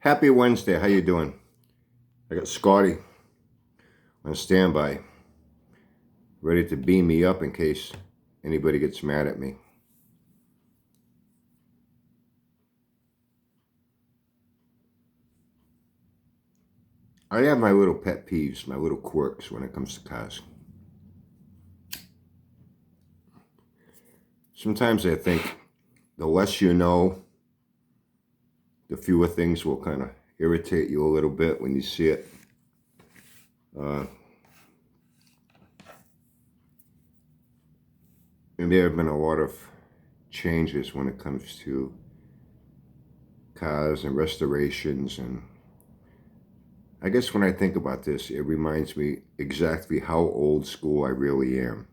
Happy Wednesday. How you doing? I got Scotty on standby, ready to beam me up in case anybody gets mad at me. I have my little pet peeves, my little quirks when it comes to cars. Sometimes I think the less you know, the fewer things will kind of irritate you a little bit when you see it. And there have been a lot of changes when it comes to cars and restorations. And I guess when I think about this, it reminds me exactly how old school I really am.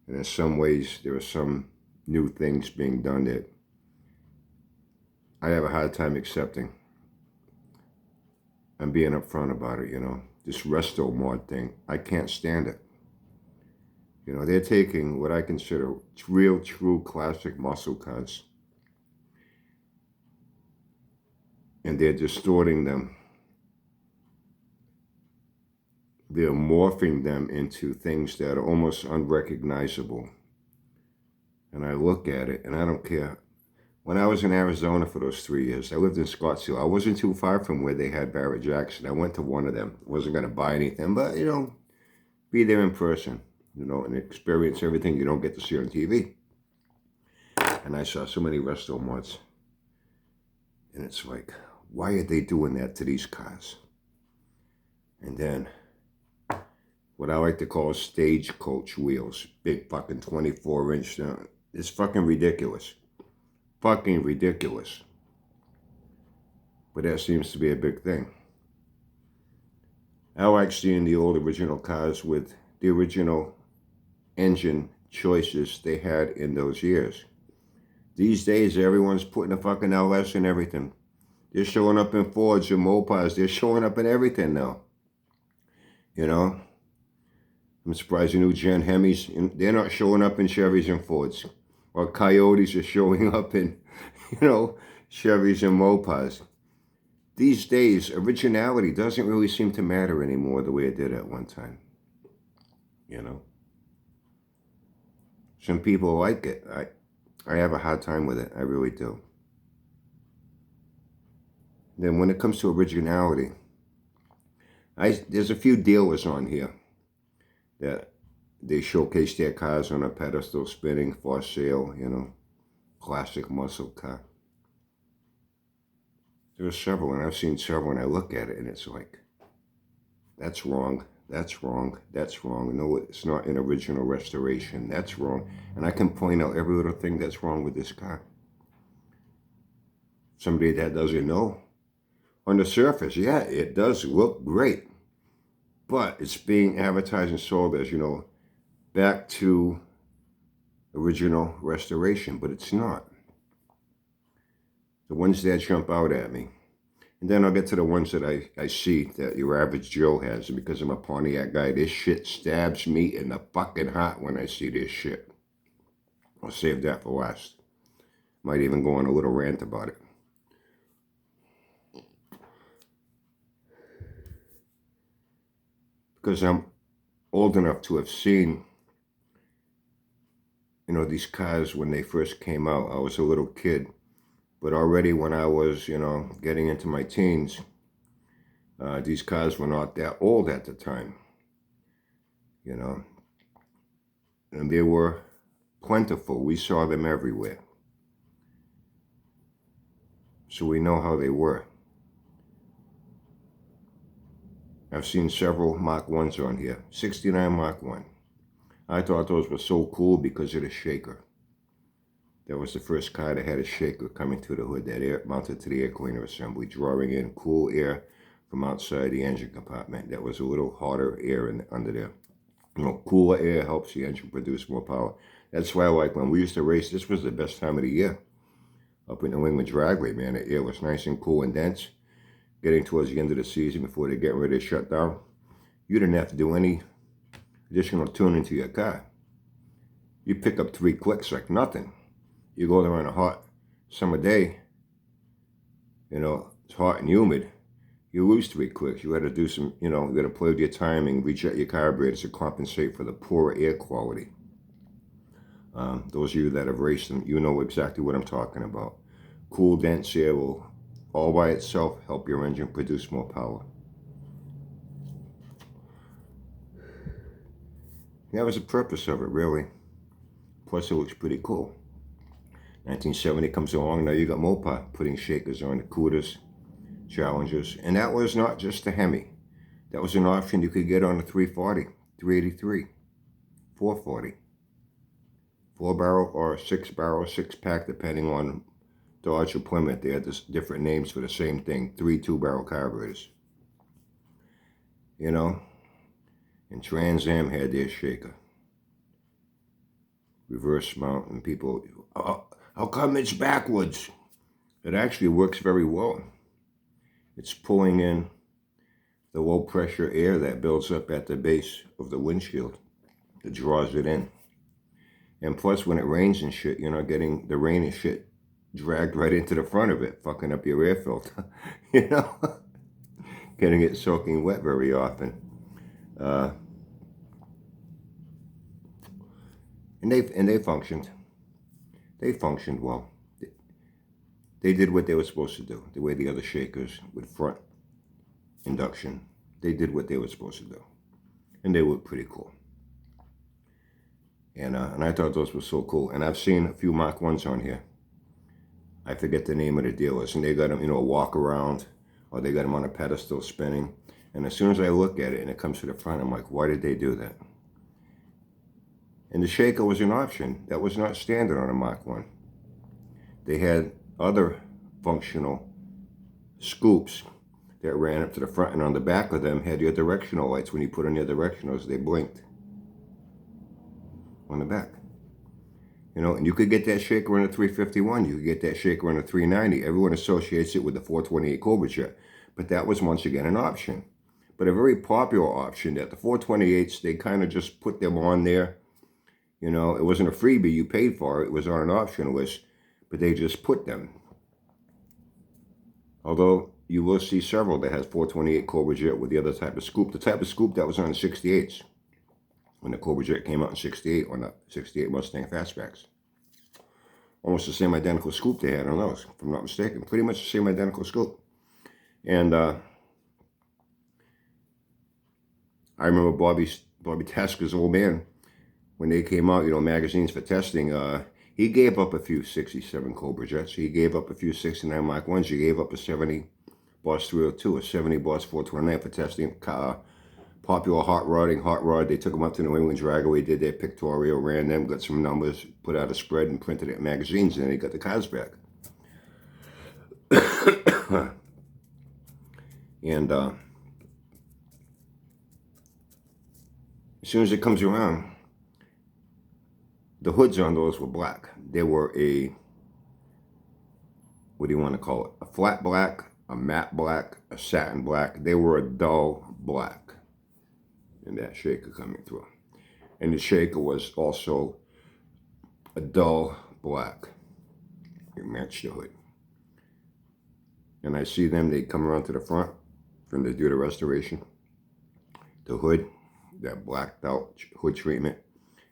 And in some ways, there are some new things being done that I have a hard time accepting. I'm being upfront about it, This resto mod thing, I can't stand it. They're taking what I consider real, true classic muscle cars and they're distorting them. They're morphing them into things that are almost unrecognizable. And I look at it and I don't care. When I was in Arizona for those 3 years, I lived in Scottsdale. I wasn't too far from where they had Barrett Jackson. I went to one of them. Wasn't going to buy anything, but, be there in person, and experience everything you don't get to see on TV. And I saw so many resto mods. And it's like, why are they doing that to these cars? And then what I like to call stagecoach wheels, big fucking 24-inch. It's fucking ridiculous. Fucking ridiculous. But that seems to be a big thing. I like seeing the old original cars with the original engine choices they had in those years. These days, everyone's putting a fucking LS in everything. They're showing up in Fords and Mopars. They're showing up in everything now. I'm surprised the new Gen Hemis, they're not showing up in Chevys and Fords. Or Coyotes are showing up in, Chevys and Mopars. These days, originality doesn't really seem to matter anymore the way it did at one time. Some people like it. I have a hard time with it. I really do. Then when it comes to originality, there's a few dealers on here that they showcase their cars on a pedestal spinning for sale, classic muscle car. There's several, and I've seen several, and I look at it, and it's like, that's wrong, that's wrong, that's wrong. No, it's not an original restoration. That's wrong. And I can point out every little thing that's wrong with this car. Somebody that doesn't know. On the surface, yeah, it does look great. But it's being advertised and sold as, back to original restoration, but it's not. The ones that jump out at me. And then I'll get to the ones that I see that your average Joe has. And because I'm a Pontiac guy, this shit stabs me in the fucking heart when I see this shit. I'll save that for last. Might even go on a little rant about it. Because I'm old enough to have seen, these cars when they first came out. I was a little kid. But already when I was, getting into my teens, these cars were not that old at the time, And they were plentiful. We saw them everywhere. So we know how they were. I've seen several Mach 1s on here. 69 Mach 1. I thought those were so cool because of the shaker. That was the first car that had a shaker coming to the hood, that air mounted to the air cleaner assembly, drawing in cool air from outside the engine compartment. That was a little hotter air under there. Cooler air helps the engine produce more power. That's why I like when we used to race, this was the best time of the year. Up in New England Dragway, man, the air was nice and cool and dense. Getting towards the end of the season before they're getting ready to shut down, you didn't have to do any additional tuning to your car. You pick up 3 clicks like nothing. You go there on a hot summer day, it's hot and humid, you lose 3 clicks. You got to do some, you got to play with your timing, rejet your carburetors to compensate for the poorer air quality. Those of you that have raced them, you know exactly what I'm talking about. Cool, dense air will, all by itself, help your engine produce more power. That was the purpose of it, really. Plus, it looks pretty cool. 1970 comes along, now you got Mopar putting shakers on the Cudas, Challengers, and that was not just the Hemi. That was an option you could get on the 340, 383, 440. 4-barrel or 6-barrel, 6-pack, depending on Dodge or Plymouth. They had different names for the same thing, 3 2-barrel carburetors. And Trans Am had their shaker. Reverse mount, and people, how come it's backwards? It actually works very well. It's pulling in the low pressure air that builds up at the base of the windshield. It draws it in. And plus, when it rains and shit, you're not getting the rain and shit dragged right into the front of it, fucking up your air filter. Getting it soaking wet very often. And they functioned. They functioned well. They did what they were supposed to do. The way the other shakers with front induction, they did what they were supposed to do. And they looked pretty cool. And I thought those were so cool. And I've seen a few Mach 1s on here. I forget the name of the dealers. And they got them, walk around, or they got them on a pedestal spinning. And as soon as I look at it and it comes to the front, I'm like, why did they do that? And the shaker was an option. That was not standard on a Mach 1. They had other functional scoops that ran up to the front, and on the back of them had your directional lights. When you put on your directionals, they blinked on the back. And you could get that shaker on a 351. You could get that shaker on a 390. Everyone associates it with the 428 Cobra Jet. But that was, once again, an option. But a very popular option that the 428s, they kind of just put them on there. It wasn't a freebie. You paid for it. It was on an option list. But they just put them. Although you will see several that has 428 Cobra Jet with the other type of scoop. The type of scoop that was on the 68s. When the Cobra Jet came out in 68 on the 68 Mustang Fastbacks. Almost the same identical scoop they had on those, if I'm not mistaken. Pretty much the same identical scoop. And I remember Bobby Tasker's old man, when they came out, magazines for testing, he gave up a few 67 Cobra Jets. He gave up a few 69 Mach 1s. He gave up a 70 Boss 302, a 70 Boss 429 for testing popular hot rod. They took them up to New England Dragway, did their pictorial, ran them, got some numbers, put out a spread, and printed it in magazines, and they got the cars back. And as soon as it comes around, the hoods on those were black. They were a, what do you want to call it? A flat black, a matte black, a satin black. They were a dull black in that shaker coming through. And the shaker was also a dull black. It matched the hood. And I see them, they come around to the front when they do the restoration. The hood, that blacked out hood treatment,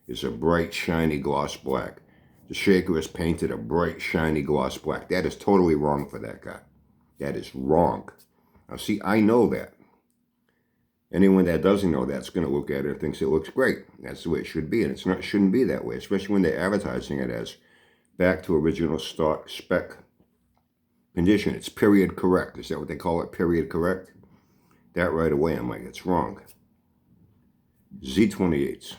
is a bright, shiny gloss black. The shaker is painted a bright, shiny gloss black. That is totally wrong for that guy. That is wrong. Now see, I know that. Anyone that doesn't know that's going to look at it and thinks it looks great. That's the way it should be, and it shouldn't be that way, especially when they're advertising it as back to original stock spec condition. It's period correct. Is that what they call it, period correct? That right away, I'm like, it's wrong. Z28s.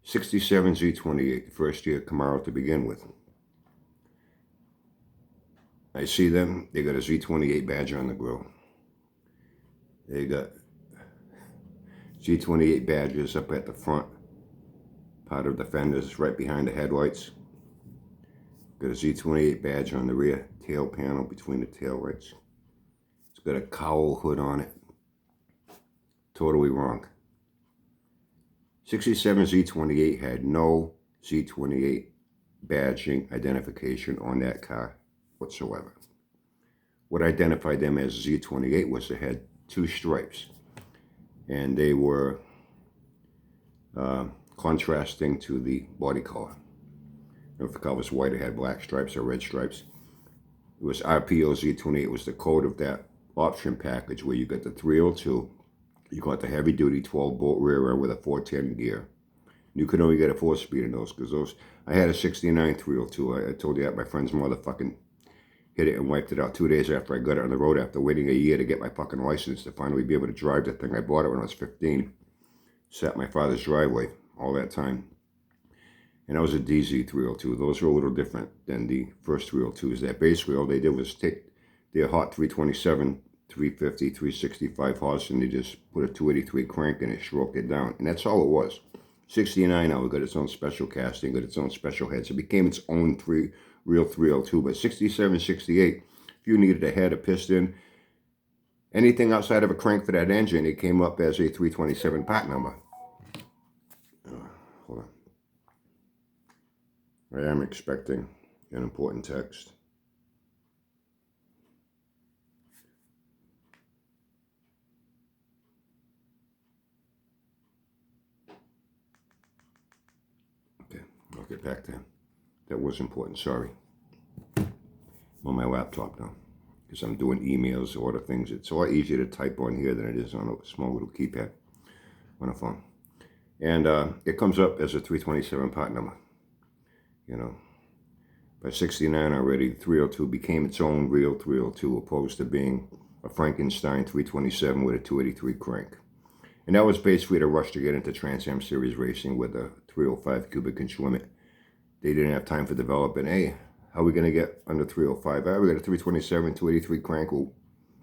67 Z28, the first year Camaro to begin with. I see them, they got a Z28 badge on the grill. They got Z28 badges up at the front part of the fenders, right behind the headlights. Got a Z28 badge on the rear tail panel between the tail lights. It's got a cowl hood on it. Totally wrong. 67 Z28 had no Z28 badging identification on that car. whatsoever. What identified them as Z28 was they had two stripes, and they were contrasting to the body color. If the color was white, it had black stripes or red stripes. It was RPO Z28. It was the code of that option package where you got the 302, you got the heavy duty 12-bolt rear end with a 410 gear. You could only get a 4-speed in those, because those, I had a 69 302. I told you that my friend's mother fucking hit it and wiped it out 2 days after I got it on the road after waiting a year to get my fucking license to finally be able to drive that thing. I bought it when I was 15. Sat in my father's driveway all that time. And that was a DZ 302. Those were a little different than the first 302s. That basically all they did was take their hot 327, 350, 365 horse, and they just put a 283 crank in it, stroked it down. And that's all it was. 69 now, it got its own special casting, got its own special heads. It became its own real 302. But 67, 68, if you needed a head, a piston, anything outside of a crank for that engine, it came up as a 327 part number. Hold on. I am expecting an important text. Okay, I'll get back to him. That was important, sorry. I'm on my laptop now, because I'm doing emails, or other things. It's a lot easier to type on here than it is on a small little keypad on a phone. And it comes up as a 327 part number. You know, by 69 already, 302 became its own real 302, opposed to being a Frankenstein 327 with a 283 crank. And that was basically the rush to get into Trans Am Series racing with a 305 cubic inch limit. They didn't have time for development. Hey, how are we going to get under 305? We got a 327, 283 crank, will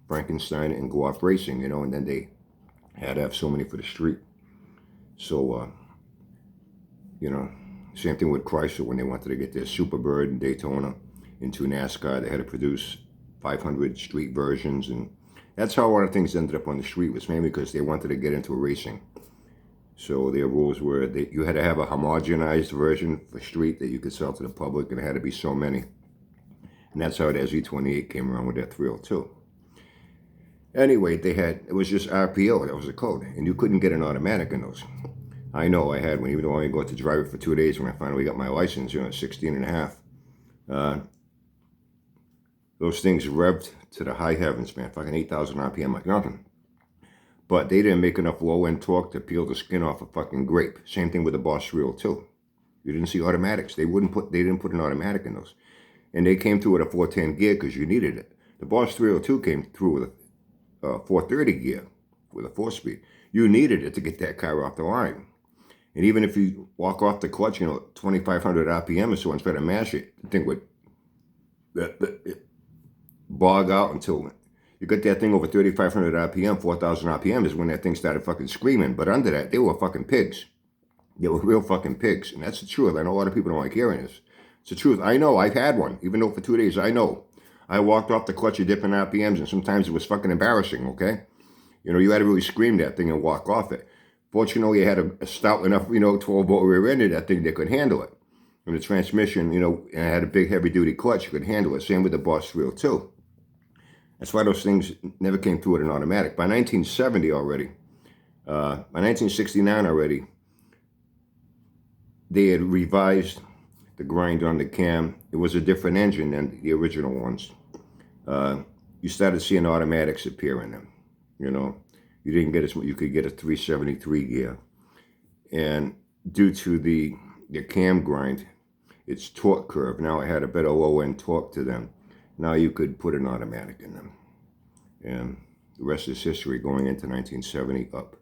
Frankenstein and go off racing, you know, and then they had to have so many for the street. So, you know, same thing with Chrysler when they wanted to get their Superbird and Daytona into NASCAR. They had to produce 500 street versions, and that's how a lot of things ended up on the street, was mainly because they wanted to get into racing. So their rules were that you had to have a homogenized version for street that you could sell to the public, and it had to be so many. And that's how that Z28 came around with that 302. Anyway, it was just RPO, that was the code, and you couldn't get an automatic in those. I know I had one, even though I only got to drive it for 2 days when I finally got my license, you know, 16 and a half. Those things revved to the high heavens, man, fucking 8,000 RPM like nothing. But they didn't make enough low-end torque to peel the skin off a fucking grape. Same thing with the Boss 302. You didn't see automatics. They didn't put an automatic in those. And they came through with a 410 gear because you needed it. The Boss 302 came through with a 430 gear with a 4-speed. You needed it to get that car off the line. And even if you walk off the clutch, you know, 2,500 RPM or so, and try to mash it, the thing would bog out until you got that thing over 3,500 RPM, 4,000 RPM is when that thing started fucking screaming. But under that, they were fucking pigs. They were real fucking pigs. And that's the truth. I know a lot of people don't like hearing this. It's the truth. I know. I've had one. Even though for 2 days, I know. I walked off the clutch at different RPMs, and sometimes it was fucking embarrassing, okay? You know, you had to really scream that thing and walk off it. Fortunately, I had a stout enough, you know, 12-volt rear end in that thing that could handle it. And the transmission, you know, and I had a big heavy-duty clutch, you could handle it. Same with the Boss 302. That's why those things never came through with an automatic. By 1970 already, by 1969 already, they had revised the grind on the cam. It was a different engine than the original ones. You started seeing automatics appear in them, you know. You didn't get you could get a 373 gear. And due to the cam grind, its torque curve, now it had a better low-end torque to them. Now you could put an automatic in them. And the rest is history going into 1970 up.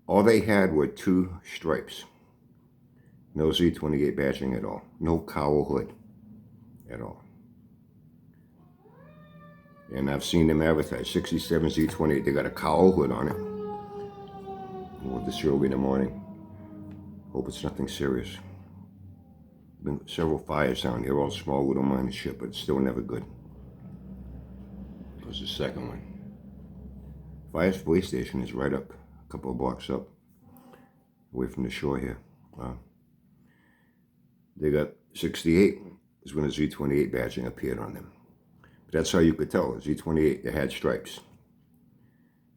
All they had were 2 stripes. No Z28 badging at all. No cowl hood at all. And I've seen them advertise 67 Z28. They got a cowl hood on it. Well, this early in the morning. Hope it's nothing serious. Been several fires down here, all small little minor shit, but still never good. There's the second one. Fire's police station is right up, a couple of blocks up, away from the shore here. Wow. They got 68. is when the Z28 badging appeared on them. But that's how you could tell. Z28, they had stripes.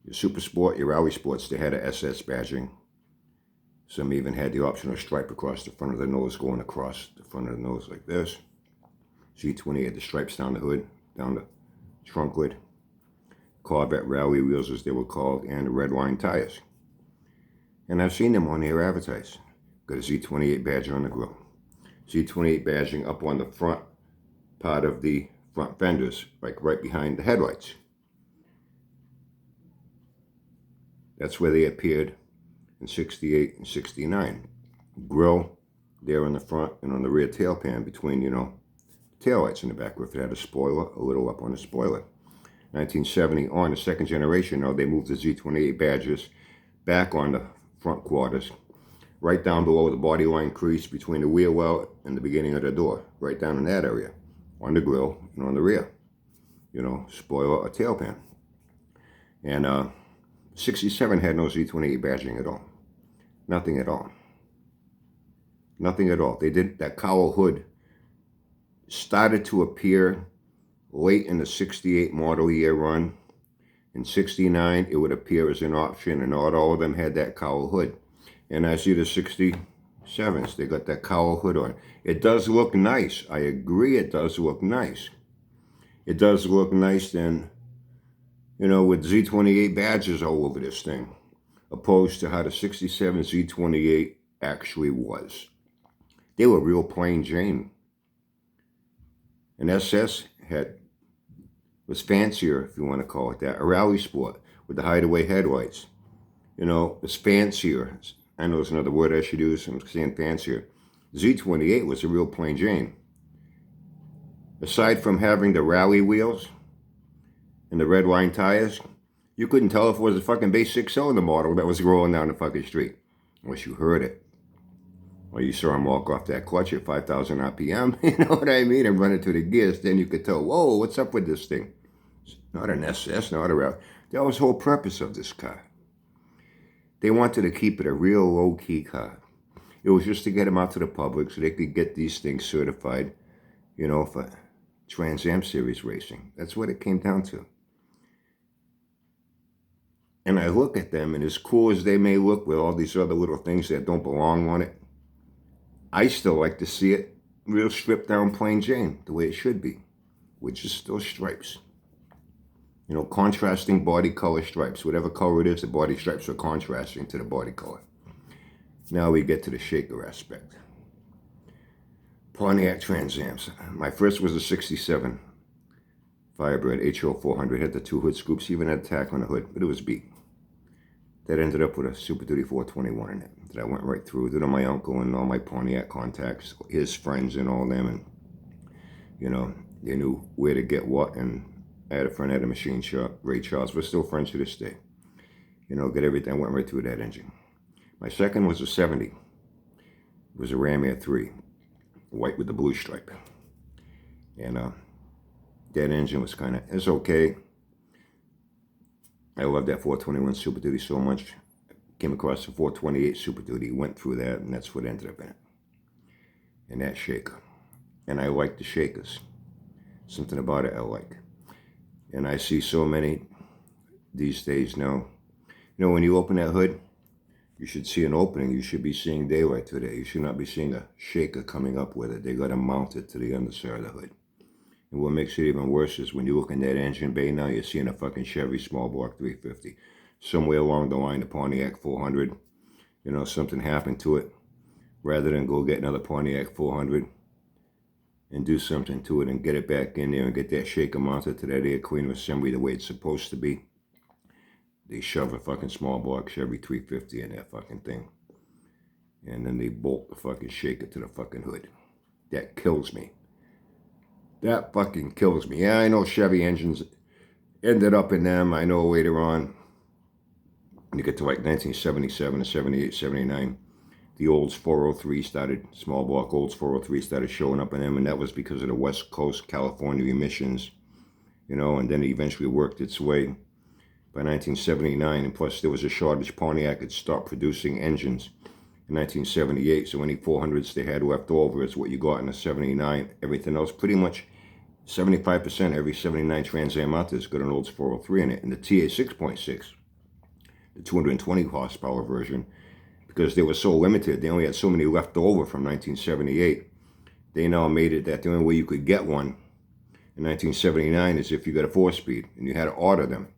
Your Super Sport, your Rally Sports, they had a SS badging. Some even had the optional stripe across the front of the nose, going across the front of the nose like this. Z28 had the stripes down the hood, down the trunk lid. Corvette Rally wheels, as they were called, and the red line tires. And I've seen them on here advertised. Got a Z28 badge on the grill. Z28 badging up on the front part of the front fenders, like right behind the headlights. That's where they appeared in 68 and 69. Grill there on the front and on the rear tail pan between, taillights in the back roof. It had a spoiler, a little up on the spoiler. 1970 on, the second generation, now they moved the Z28 badges back on the front quarters, right down below the body line crease between the wheel well and the beginning of the door, right down in that area, on the grill and on the rear, spoiler or tail pan. And 67 had no Z28 badging at all. Nothing at all. Nothing at all. They did, that cowl hood started to appear late in the 68 model year run. In 69, it would appear as an option, and not all of them had that cowl hood. And I see the 67s, they got that cowl hood on. It does look nice. I agree, it does look nice. It does look nice then, with Z28 badges all over this thing, opposed to how the 67 Z28 actually was. They were real plain Jane. An SS was fancier, if you want to call it that. A Rally Sport with the hideaway headlights, was fancier. I know it's another word I should use. I'm saying fancier. Z28 was a real plain Jane. Aside from having the rally wheels and the red line tires, you couldn't tell if it was a fucking base 6-cylinder model that was rolling down the fucking street, unless you heard it. Or you saw him walk off that clutch at 5,000 RPM, you know what I mean, and run into the gears, then you could tell, whoa, what's up with this thing? It's not an SS, not a Rally. That was the whole purpose of this car. They wanted to keep it a real low-key car. It was just to get them out to the public so they could get these things certified, for Trans Am Series racing. That's what it came down to. And I look at them, and as cool as they may look with all these other little things that don't belong on it, I still like to see it real stripped down plain Jane, the way it should be, which is still stripes. Contrasting body color stripes. Whatever color it is, the body stripes are contrasting to the body color. Now we get to the shaker aspect. Pontiac Trans Ams. My first was a 67 Firebird HO 400. Had the 2 hood scoops, even had a tack on the hood, but it was beat. That ended up with a Super Duty 421 in it that I went right through. Did on my uncle and all my Pontiac contacts, his friends and all them, and they knew where to get what. And I had a friend at a machine shop, Ray Charles. We're still friends to this day. Get everything. I went right through that engine. My second was a 70. It was a Ram Air 3, white with the blue stripe. And that engine was it's okay. I love that 421 Super Duty so much. Came across the 428 Super Duty, went through that, and that's what ended up in it. And that shaker. And I like the shakers. Something about it I like. And I see so many these days now. When you open that hood, you should see an opening. You should be seeing daylight today. You should not be seeing a shaker coming up with it. They got to mount it to the underside of the hood. And what makes it even worse is when you look in that engine bay now, you're seeing a fucking Chevy small block 350. Somewhere along the line, the Pontiac 400, something happened to it. Rather than go get another Pontiac 400 and do something to it and get it back in there and get that shaker mounted to that air cleaner assembly the way it's supposed to be, they shove a fucking small block Chevy 350 in that fucking thing. And then they bolt the fucking shaker to the fucking hood. That kills me. That fucking kills me. Yeah, I know Chevy engines ended up in them. I know later on, when you get to like 1977 to 78, 79, the Olds 403 started, small block Olds 403 started showing up in them, and that was because of the West Coast California emissions, and then it eventually worked its way by 1979, and plus there was a shortage. Pontiac had stopped producing engines in 1978. So any 400s they had left over is what you got in a 79. Everything else, pretty much 75%, every 79 Trans Am out there has got an Olds 403 in it. And the TA 6.6, the 220 horsepower version, because they were so limited, they only had so many left over from 1978. They now made it that the only way you could get one in 1979 is if you got a 4-speed, and you had to order them.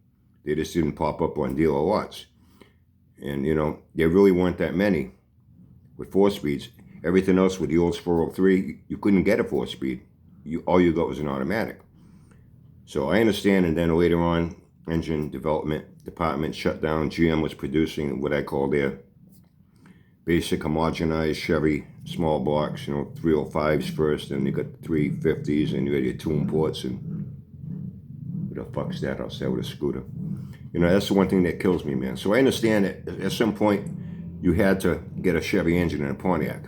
They just didn't pop up on dealer lots. And, you know, there really weren't that many with 4-speeds. Everything else with the Olds 403, you couldn't get a 4-speed. All you got was an automatic. So I understand, and then later on, engine development department shut down. GM was producing what I call their basic homogenized Chevy small blocks, you know, 305s first, and you got 350s, and you had your tune ports, and who the fuck's that? I'll say with a scooter. You know, that's the one thing that kills me, man. So I understand that at some point you had to get a Chevy engine in a Pontiac,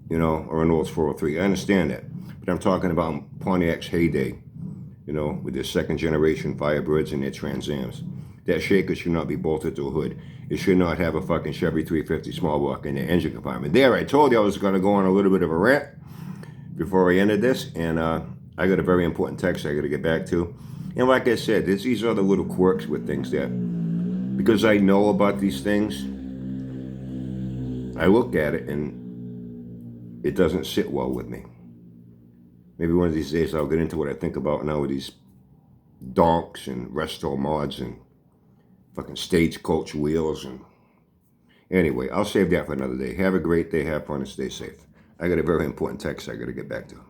you know, or an Olds 403. I understand that. But I'm talking about Pontiac's heyday, you know, with their second generation Firebirds and their Trans Ams. That shaker should not be bolted to a hood. It should not have a fucking Chevy 350 small block in the engine compartment. There, I told you I was going to go on a little bit of a rant before I ended this, and I got a very important text I got to get back to. And like I said, there's these other little quirks with things that, because I know about these things, I look at it and it doesn't sit well with me. Maybe one of these days I'll get into what I think about now with these donks and resto mods and fucking stagecoach wheels. And anyway, I'll save that for another day. Have a great day, have fun, and stay safe. I got a very important text I got to get back to.